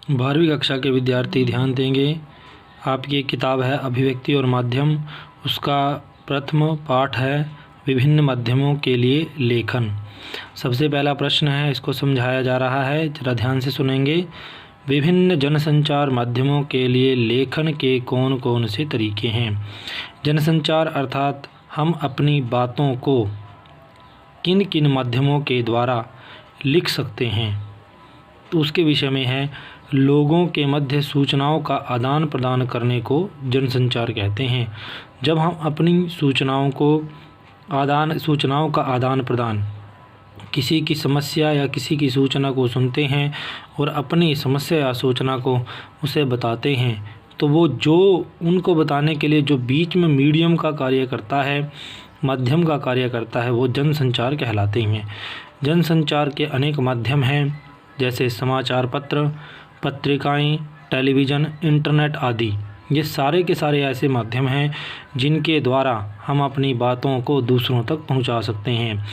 12वीं कक्षा के विद्यार्थी ध्यान देंगे। आपकी एक किताब है अभिव्यक्ति और माध्यम, उसका प्रथम पाठ है विभिन्न माध्यमों के लिए लेखन। सबसे पहला प्रश्न है, इसको समझाया जा रहा है, जरा ध्यान से सुनेंगे। विभिन्न जनसंचार माध्यमों के लिए लेखन के कौन कौन से तरीके हैं। जनसंचार अर्थात हम अपनी बातों को किन किन माध्यमों के द्वारा लिख सकते हैं, तो उसके विषय में है। लोगों के मध्य सूचनाओं का आदान प्रदान करने को जनसंचार कहते हैं। जब हम अपनी सूचनाओं का आदान प्रदान, किसी की समस्या या किसी की सूचना को सुनते हैं और अपनी समस्या या सूचना को उसे बताते हैं, तो वो जो उनको बताने के लिए जो बीच में मीडियम का कार्य करता है, माध्यम का कार्य करता है, वो जनसंचार कहलाते हैं। जनसंचार के अनेक माध्यम हैं, जैसे समाचार पत्र, पत्रिकाएं, टेलीविज़न, इंटरनेट आदि। ये सारे के सारे ऐसे माध्यम हैं जिनके द्वारा हम अपनी बातों को दूसरों तक पहुंचा सकते हैं।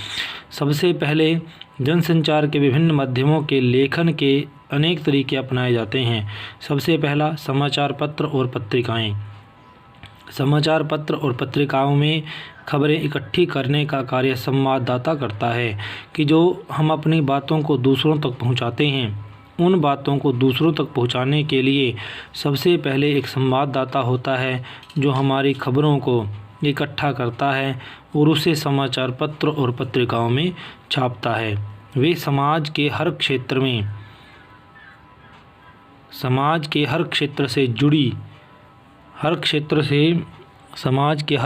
सबसे पहले जनसंचार के विभिन्न माध्यमों के लेखन के अनेक तरीके अपनाए जाते हैं। सबसे पहला समाचार पत्र और पत्रिकाएं। समाचार पत्र और पत्रिकाओं में खबरें इकट्ठी करने का कार्य संवाददाता करता है कि जो हम अपनी बातों को दूसरों तक पहुंचाते हैं, उन बातों को दूसरों तक पहुंचाने के लिए सबसे पहले एक संवाददाता होता है जो हमारी खबरों को इकट्ठा करता है और उसे समाचार पत्र और पत्रिकाओं में छापता है। वे समाज के हर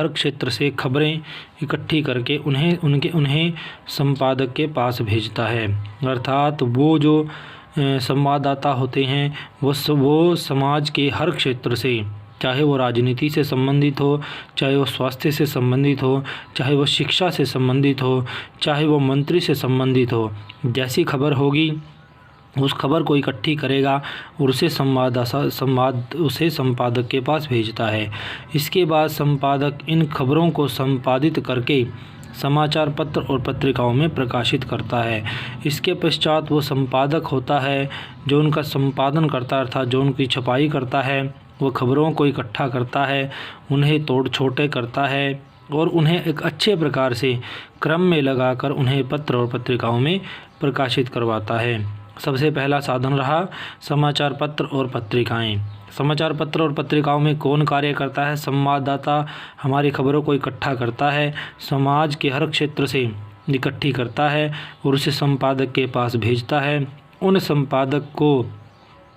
क्षेत्र से खबरें इकट्ठी करके उन्हें संपादक के पास भेजता है। अर्थात वो जो संवाददाता होते हैं वो समाज के हर क्षेत्र से, चाहे वो राजनीति से संबंधित हो, चाहे वो स्वास्थ्य से संबंधित हो, चाहे वो शिक्षा से संबंधित हो, चाहे वो मंत्री से संबंधित हो, जैसी खबर होगी उस खबर को इकट्ठी करेगा और उसे संपादक के पास भेजता है। इसके बाद संपादक इन खबरों को संपादित करके समाचार पत्र और पत्रिकाओं में प्रकाशित करता है। इसके पश्चात वो संपादक होता है जो उनका संपादन करता है, अर्थात जो उनकी छपाई करता है। वो खबरों को इकट्ठा करता है, उन्हें तोड़ छोटे करता है और उन्हें एक अच्छे प्रकार से क्रम में लगाकर उन्हें पत्र और पत्रिकाओं में प्रकाशित करवाता है। सबसे पहला साधन रहा समाचार पत्र और पत्रिकाएं। समाचार पत्र और पत्रिकाओं में कौन कार्य करता है? संवाददाता हमारी खबरों को इकट्ठा करता है, समाज के हर क्षेत्र से इकट्ठी करता है और उसे संपादक के पास भेजता है।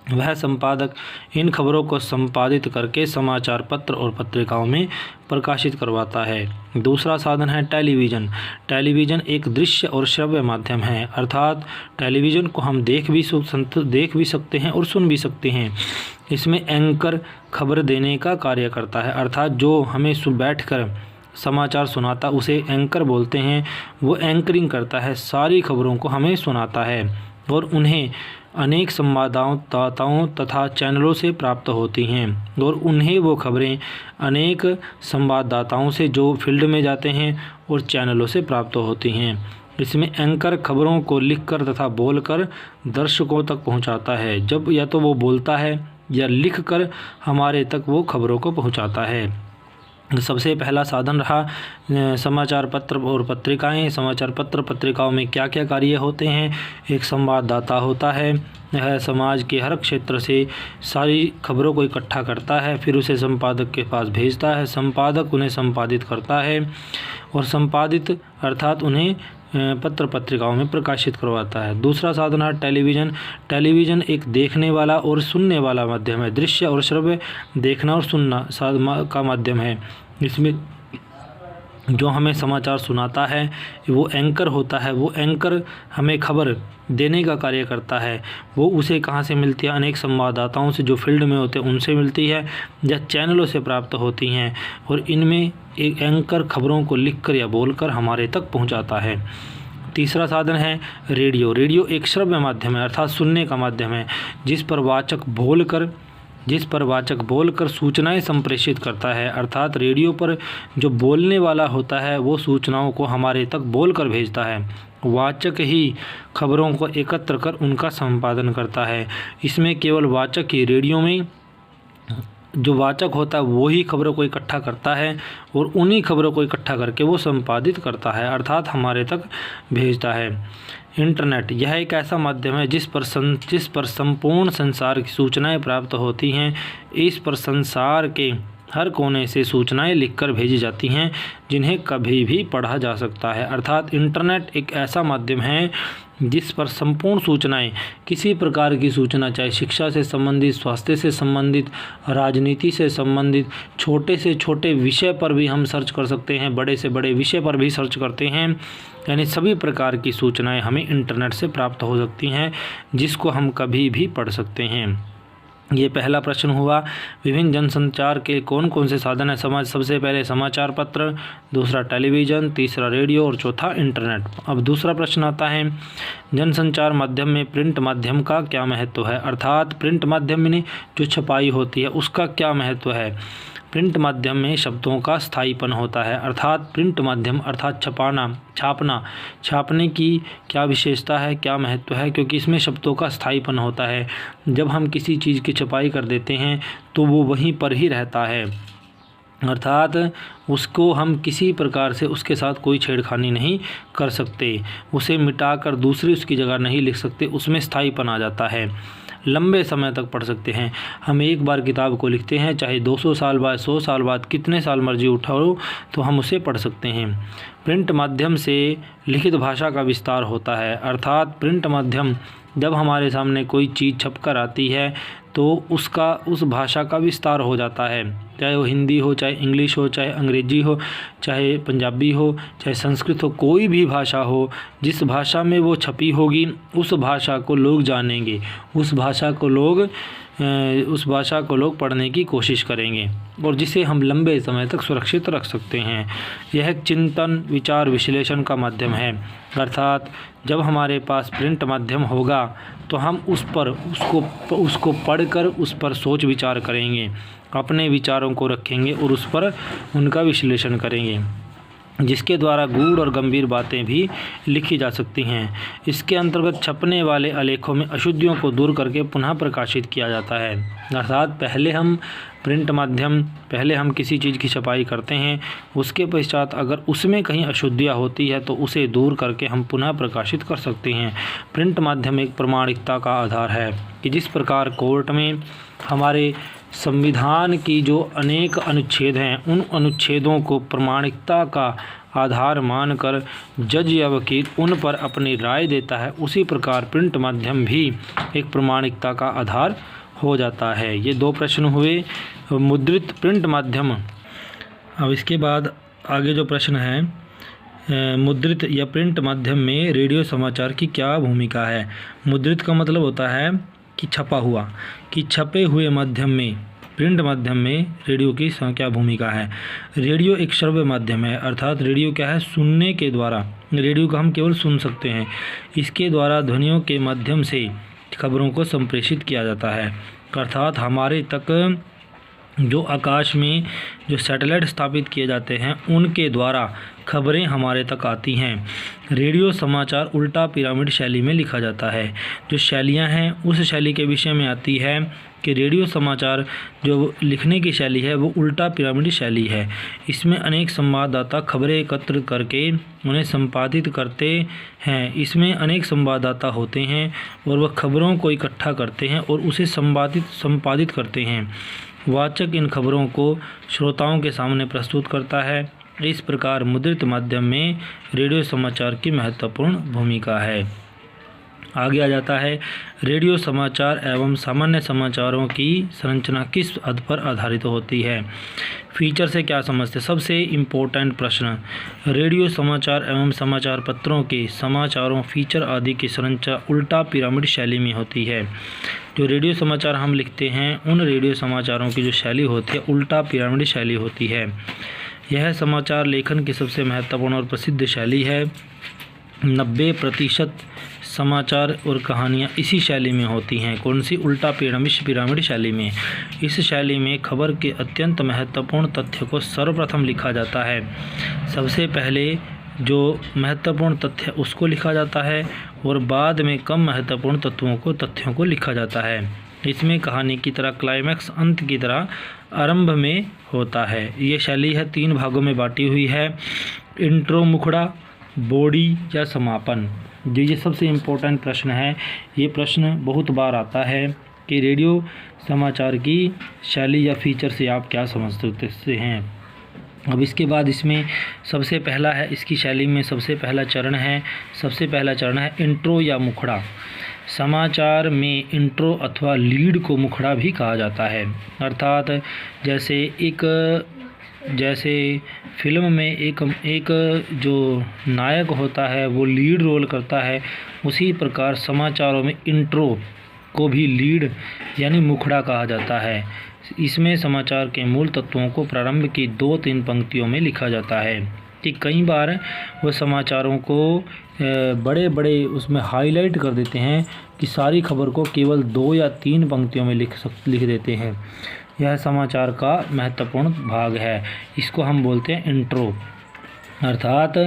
वह संपादक इन खबरों को संपादित करके समाचार पत्र और पत्रिकाओं में प्रकाशित करवाता है। दूसरा साधन है टेलीविज़न। टेलीविज़न एक दृश्य और श्रव्य माध्यम है, अर्थात टेलीविज़न को हम देख भी सकते हैं और सुन भी सकते हैं। इसमें एंकर खबर देने का कार्य करता है, अर्थात जो हमें बैठकर समाचार सुनाता उसे एंकर बोलते हैं। वो एंकरिंग करता है, सारी खबरों को हमें सुनाता है और उन्हें अनेक संवाददाताओं तथा चैनलों से प्राप्त होती हैं और उन्हें वो खबरें अनेक संवाददाताओं से जो फील्ड में जाते हैं और चैनलों से प्राप्त होती हैं। इसमें एंकर खबरों को लिखकर तथा बोलकर दर्शकों तक पहुंचाता है। जब या तो वो बोलता है या लिखकर हमारे तक वो खबरों को पहुंचाता है। सबसे पहला साधन रहा समाचार पत्र और पत्रिकाएं। समाचार पत्र पत्रिकाओं में क्या क्या कार्य होते हैं? एक संवाददाता होता है, यह समाज के हर क्षेत्र से सारी खबरों को इकट्ठा करता है, फिर उसे संपादक के पास भेजता है। संपादक उन्हें संपादित करता है और संपादित अर्थात उन्हें पत्र पत्रिकाओं में प्रकाशित करवाता है। दूसरा साधन है टेलीविज़न। टेलीविज़न एक देखने वाला और सुनने वाला माध्यम है, दृश्य और श्रव्य देखना और सुनना का माध्यम है। इसमें जो हमें समाचार सुनाता है वो एंकर होता है। वो एंकर हमें खबर देने का कार्य करता है। वो उसे कहाँ से मिलती है? अनेक संवाददाताओं से जो फील्ड में होते हैं उनसे मिलती है या चैनलों से प्राप्त होती हैं और इनमें एक एंकर खबरों को लिखकर या बोलकर हमारे तक पहुंचाता है। तीसरा साधन है रेडियो। रेडियो एक श्रव्य माध्यम है, अर्थात सुनने का माध्यम है, जिस पर वाचक बोलकर सूचनाएं संप्रेषित करता है। अर्थात रेडियो पर जो बोलने वाला होता है वो सूचनाओं को हमारे तक बोलकर भेजता है। वाचक ही खबरों को एकत्र कर उनका संपादन करता है। इसमें केवल वाचक ही, रेडियो में जो वाचक होता है वो ही खबरों को इकट्ठा करता है और उन्हीं खबरों को इकट्ठा करके वो संपादित करता है, अर्थात हमारे तक भेजता है। इंटरनेट यह एक ऐसा माध्यम है जिस पर संपूर्ण संसार की सूचनाएं प्राप्त होती हैं। इस पर संसार के हर कोने से सूचनाएं लिखकर भेजी जाती हैं जिन्हें कभी भी पढ़ा जा सकता है। अर्थात इंटरनेट एक ऐसा माध्यम है जिस पर संपूर्ण सूचनाएं, किसी प्रकार की सूचना, चाहे शिक्षा से संबंधित, स्वास्थ्य से संबंधित, राजनीति से संबंधित, छोटे से छोटे विषय पर भी हम सर्च कर सकते हैं, बड़े से बड़े विषय पर भी सर्च करते हैं। यानी सभी प्रकार की सूचनाएं हमें इंटरनेट से प्राप्त हो सकती हैं जिसको हम कभी भी पढ़ सकते हैं। ये पहला प्रश्न हुआ। विभिन्न जनसंचार के कौन कौन से साधन है? सबसे पहले समाचार पत्र, दूसरा टेलीविज़न, तीसरा रेडियो और चौथा इंटरनेट। अब दूसरा प्रश्न आता है, जनसंचार माध्यम में प्रिंट माध्यम का क्या महत्व है? अर्थात प्रिंट माध्यम में जो छपाई होती है उसका क्या महत्व है? प्रिंट माध्यम में शब्दों का स्थायीपन होता है। अर्थात प्रिंट माध्यम अर्थात छापने की क्या विशेषता है, क्या महत्व है? क्योंकि इसमें शब्दों का स्थायीपन होता है। जब हम किसी चीज़ की छपाई कर देते हैं तो वो वहीं पर ही रहता है, अर्थात उसको हम किसी प्रकार से उसके साथ कोई छेड़खानी नहीं कर सकते, उसे मिटाकर दूसरी उसकी जगह नहीं लिख सकते, उसमें स्थायीपन आ जाता है। लंबे समय तक पढ़ सकते हैं। हम एक बार किताब को लिखते हैं, चाहे 200 साल बाद, 100 साल बाद, कितने साल मर्जी उठाओ तो हम उसे पढ़ सकते हैं। प्रिंट माध्यम से लिखित भाषा का विस्तार होता है। अर्थात प्रिंट माध्यम जब हमारे सामने कोई चीज़ छपकर आती है तो उस भाषा का विस्तार हो जाता है, चाहे वो हिंदी हो, चाहे इंग्लिश हो, चाहे अंग्रेजी हो, चाहे पंजाबी हो, चाहे संस्कृत हो, कोई भी भाषा हो, जिस भाषा में वो छपी होगी उस भाषा को लोग जानेंगे, उस भाषा को लोग पढ़ने की कोशिश करेंगे और जिसे हम लंबे समय तक सुरक्षित रख सकते हैं। यह चिंतन, विचार, विश्लेषण का माध्यम है। अर्थात जब हमारे पास प्रिंट माध्यम होगा तो हम उसको पढ़कर उस पर सोच विचार करेंगे, अपने विचारों को रखेंगे और उस पर उनका विश्लेषण करेंगे, जिसके द्वारा गूढ़ और गंभीर बातें भी लिखी जा सकती हैं। इसके अंतर्गत छपने वाले आलेखों में अशुद्धियों को दूर करके पुनः प्रकाशित किया जाता है। अर्थात पहले हम किसी चीज़ की छपाई करते हैं, उसके पश्चात अगर उसमें कहीं अशुद्धियाँ होती है तो उसे दूर करके हम पुनः प्रकाशित कर सकते हैं। प्रिंट माध्यम एक प्रामाणिकता का आधार है कि जिस प्रकार कोर्ट में हमारे संविधान की जो अनेक अनुच्छेद हैं उन अनुच्छेदों को प्रामाणिकता का आधार मानकर जज या वकील उन पर अपनी राय देता है, उसी प्रकार प्रिंट माध्यम भी एक प्रामाणिकता का आधार हो जाता है। ये 2 प्रश्न हुए मुद्रित प्रिंट माध्यम। अब इसके बाद आगे जो प्रश्न है, मुद्रित या प्रिंट माध्यम में रेडियो समाचार की क्या भूमिका है? मुद्रित का मतलब होता है कि छपा हुआ, कि छपे हुए माध्यम में, प्रिंट माध्यम में रेडियो की क्या भूमिका है? रेडियो एक श्रव्य माध्यम है। अर्थात रेडियो क्या है? सुनने के द्वारा, रेडियो को हम केवल सुन सकते हैं, इसके द्वारा ध्वनियों के माध्यम से खबरों को संप्रेषित किया जाता है। अर्थात हमारे तक जो आकाश में जो सैटेलाइट स्थापित किए जाते हैं उनके द्वारा खबरें हमारे तक आती हैं। रेडियो समाचार उल्टा पिरामिड शैली में लिखा जाता है। जो शैलियाँ हैं उस शैली के विषय में आती है कि रेडियो समाचार जो लिखने की शैली है वो उल्टा पिरामिड शैली है। इसमें अनेक संवाददाता खबरें एकत्र करके उन्हें संपादित करते हैं। इसमें अनेक संवाददाता होते हैं और वह खबरों को इकट्ठा करते हैं और उसे संपादित करते हैं। वाचक इन खबरों को श्रोताओं के सामने प्रस्तुत करता है। इस प्रकार मुद्रित माध्यम में रेडियो समाचार की महत्वपूर्ण भूमिका है। आगे आ जाता है, रेडियो समाचार एवं सामान्य समाचारों की संरचना किस हद पर आधारित होती है? फीचर से क्या समझते? सबसे इम्पोर्टेंट प्रश्न, रेडियो समाचार एवं समाचार पत्रों के समाचारों, फीचर आदि की संरचना उल्टा पिरामिड शैली में होती है। जो रेडियो समाचार हम लिखते हैं उन रेडियो समाचारों की जो शैली होती है उल्टा पिरामिड शैली होती है। यह समाचार लेखन की सबसे महत्वपूर्ण और प्रसिद्ध शैली है। 90% समाचार और कहानियाँ इसी शैली में होती हैं। कौन सी? उल्टा पिरामिड शैली में। इस शैली में खबर के अत्यंत महत्वपूर्ण तथ्य को सर्वप्रथम लिखा जाता है। सबसे पहले जो महत्वपूर्ण तथ्य उसको लिखा जाता है और बाद में कम महत्वपूर्ण तथ्यों को लिखा जाता है। इसमें कहानी की तरह क्लाइमैक्स अंत की तरह आरंभ में होता है। ये शैली है 3 भागों में बांटी हुई है, इंट्रो, मुखड़ा, बॉडी या समापन। ये सबसे इम्पोर्टेंट प्रश्न है। ये प्रश्न बहुत बार आता है कि रेडियो समाचार की शैली या फीचर से आप क्या समझ सकते हैं। अब इसके बाद इसमें सबसे पहला है, इसकी शैली में सबसे पहला चरण है इंट्रो या मुखड़ा। समाचार में इंट्रो अथवा लीड को मुखड़ा भी कहा जाता है। अर्थात जैसे फिल्म में एक जो नायक होता है वो लीड रोल करता है, उसी प्रकार समाचारों में इंट्रो को भी लीड यानी मुखड़ा कहा जाता है। इसमें समाचार के मूल तत्वों को प्रारंभ की 2-3 पंक्तियों में लिखा जाता है कि कई बार वो समाचारों को बड़े उसमें हाईलाइट कर देते हैं कि सारी खबर को केवल 2 या 3 पंक्तियों में लिख देते हैं। यह समाचार का महत्वपूर्ण भाग है, इसको हम बोलते हैं इंट्रो। अर्थात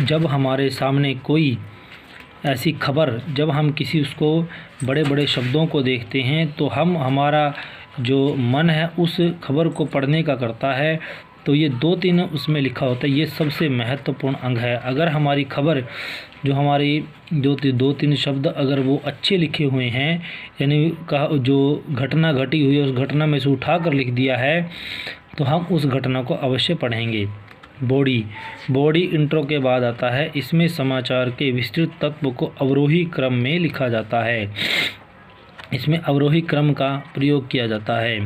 जब हमारे सामने कोई ऐसी खबर, जब हम किसी उसको बड़े शब्दों को देखते हैं तो हमारा जो मन है उस खबर को पढ़ने का करता है, तो ये 2-3 उसमें लिखा होता है, ये सबसे महत्वपूर्ण अंग है। अगर हमारी खबर जो हमारी 2-3 शब्द अगर वो अच्छे लिखे हुए हैं, यानी जो घटना घटी हुई है उस घटना में से उठा कर लिख दिया है, तो हम उस घटना को अवश्य पढ़ेंगे। बॉडी इंट्रो के बाद आता है। इसमें समाचार के विस्तृत तत्व को अवरोही क्रम में लिखा जाता है। इसमें अवरोही क्रम का प्रयोग किया जाता है।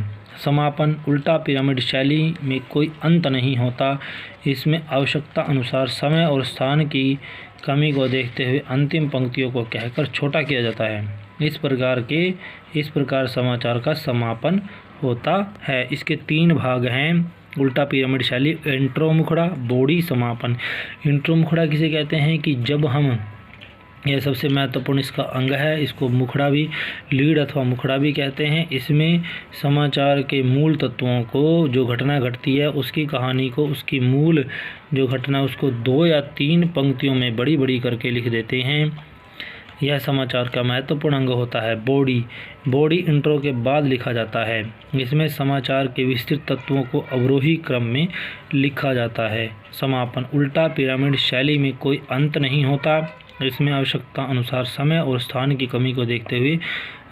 समापन उल्टा पिरामिड शैली में कोई अंत नहीं होता। इसमें आवश्यकता अनुसार समय और स्थान की कमी को देखते हुए अंतिम पंक्तियों को कहकर छोटा किया जाता है। इस प्रकार समाचार का समापन होता है। इसके 3 भाग हैं, उल्टा पिरामिड शैली, इंट्रो, मुखड़ा, बॉडी, समापन। इंट्रो मुखड़ा किसे कहते हैं कि जब हम, यह सबसे महत्वपूर्ण इसका अंग है, इसको मुखड़ा भी, लीड अथवा मुखड़ा भी कहते हैं। इसमें समाचार के मूल तत्वों को, जो घटना घटती है उसकी कहानी को, उसकी मूल जो घटना उसको 2 या 3 पंक्तियों में बड़ी करके लिख देते हैं। यह समाचार का महत्वपूर्ण अंग होता है। बॉडी इंट्रो के बाद लिखा जाता है। इसमें समाचार के विस्तृत तत्वों को अवरोही क्रम में लिखा जाता है। समापन उल्टा पिरामिड शैली में कोई अंत नहीं होता। इसमें आवश्यकता अनुसार समय और स्थान की कमी को देखते हुए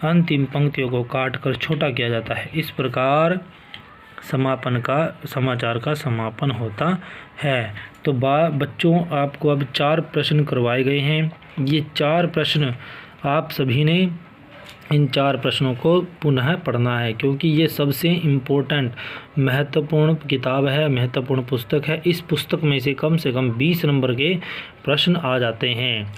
अंतिम पंक्तियों को काटकर छोटा किया जाता है। इस प्रकार समाचार का समापन होता है। तो बच्चों, आपको अब 4 प्रश्न करवाए गए हैं। ये 4 प्रश्न आप सभी ने इन 4 प्रश्नों को पुनः पढ़ना है, क्योंकि ये सबसे इम्पोर्टेंट महत्वपूर्ण किताब है, महत्वपूर्ण पुस्तक है। इस पुस्तक में से कम 20 नंबर के प्रश्न आ जाते हैं।